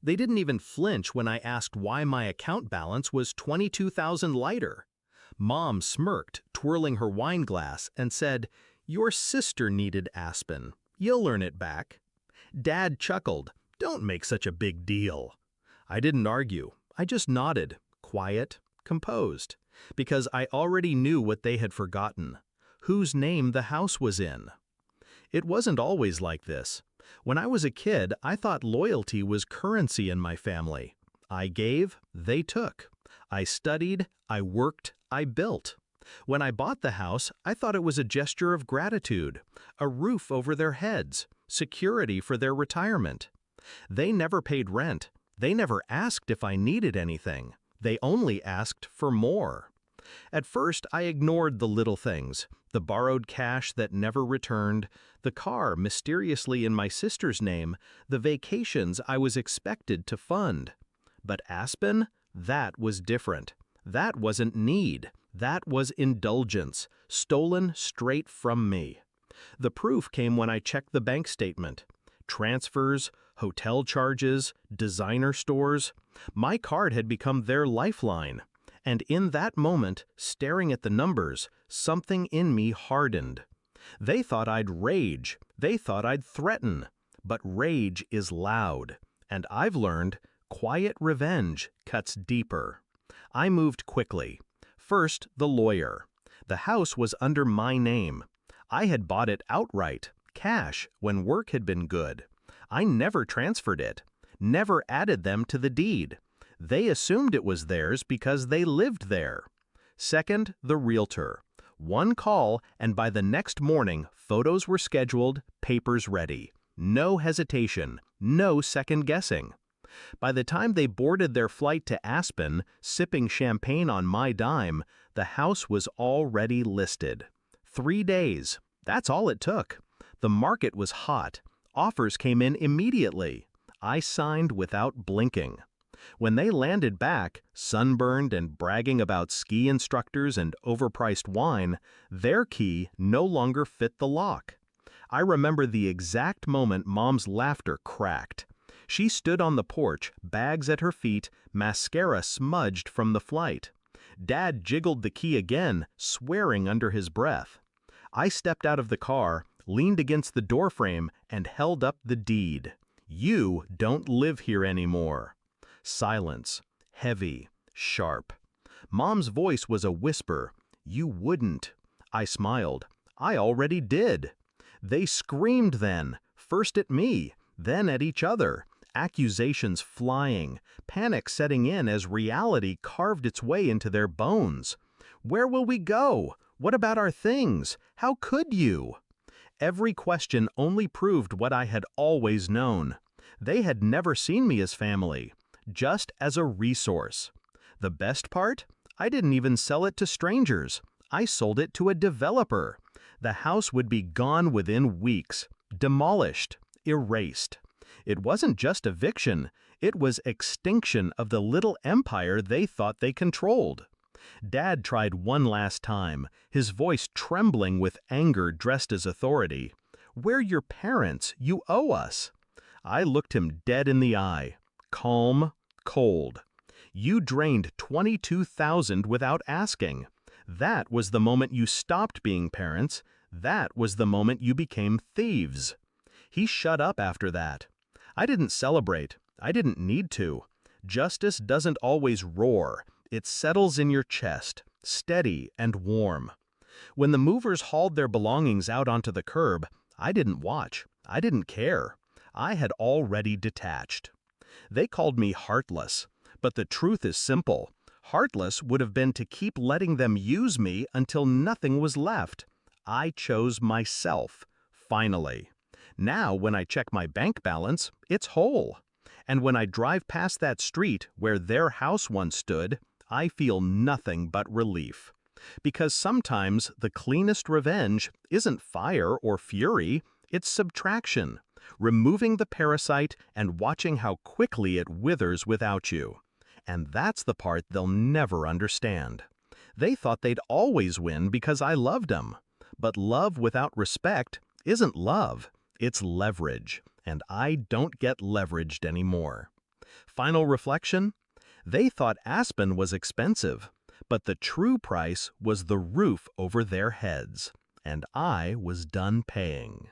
They didn't even flinch when I asked why my account balance was 22,000 lighter. Mom smirked, twirling her wine glass, and said, "Your sister needed Aspen. You'll earn it back." Dad chuckled, "Don't make such a big deal." I didn't argue. I just nodded, quiet, composed, because I already knew what they had forgotten, whose name the house was in. It wasn't always like this. When I was a kid, I thought loyalty was currency in my family. I gave, they took. I studied, I worked, I built. When I bought the house, I thought it was a gesture of gratitude, a roof over their heads, security for their retirement. They never paid rent. They never asked if I needed anything. They only asked for more. At first, I ignored the little things, the borrowed cash that never returned, the car mysteriously in my sister's name, the vacations I was expected to fund. But Aspen? That was different. That wasn't need. That was indulgence, stolen straight from me. The proof came when I checked the bank statement. Transfers, hotel charges, designer stores. My card had become their lifeline. And in that moment, staring at the numbers, something in me hardened. They thought I'd rage. They thought I'd threaten. But rage is loud. And I've learned, quiet revenge cuts deeper. I moved quickly. First, the lawyer. The house was under my name. I had bought it outright, cash, when work had been good. I never transferred it, never added them to the deed. They assumed it was theirs because they lived there. Second, the realtor. One call, and by the next morning, photos were scheduled, papers ready. No hesitation, no second guessing. By the time they boarded their flight to Aspen, sipping champagne on my dime, the house was already listed. 3 days. That's all it took. The market was hot. Offers came in immediately. I signed without blinking. When they landed back, sunburned and bragging about ski instructors and overpriced wine, their key no longer fit the lock. I remember the exact moment Mom's laughter cracked. She stood on the porch, bags at her feet, mascara smudged from the flight. Dad jiggled the key again, swearing under his breath. I stepped out of the car, leaned against the doorframe, and held up the deed. "You don't live here anymore." Silence, heavy, sharp. Mom's voice was a whisper. "You wouldn't." I smiled. "I already did." They screamed then, first at me, then at each other, accusations flying, panic setting in as reality carved its way into their bones. "Where will we go? What about our things? How could you?" Every question only proved what I had always known. They had never seen me as family, just as a resource. The best part? I didn't even sell it to strangers. I sold it to a developer. The house would be gone within weeks, demolished, erased. It wasn't just eviction, it was extinction of the little empire they thought they controlled. Dad tried one last time, his voice trembling with anger dressed as authority. "We're your parents, you owe us." I looked him dead in the eye. Calm, cold. "You drained 22,000 without asking. That was the moment you stopped being parents. That was the moment you became thieves." He shut up after that. I didn't celebrate. I didn't need to. Justice doesn't always roar. It settles in your chest, steady and warm. When the movers hauled their belongings out onto the curb, I didn't watch. I didn't care. I had already detached. They called me heartless, but the truth is simple. Heartless would have been to keep letting them use me until nothing was left. I chose myself, finally. Now, when I check my bank balance, it's whole. And when I drive past that street where their house once stood, I feel nothing but relief. Because sometimes the cleanest revenge isn't fire or fury, it's subtraction. Removing the parasite and watching how quickly it withers without you. And that's the part they'll never understand. They thought they'd always win because I loved them. But love without respect isn't love, it's leverage. And I don't get leveraged anymore. Final reflection? They thought Aspen was expensive, but the true price was the roof over their heads, and I was done paying.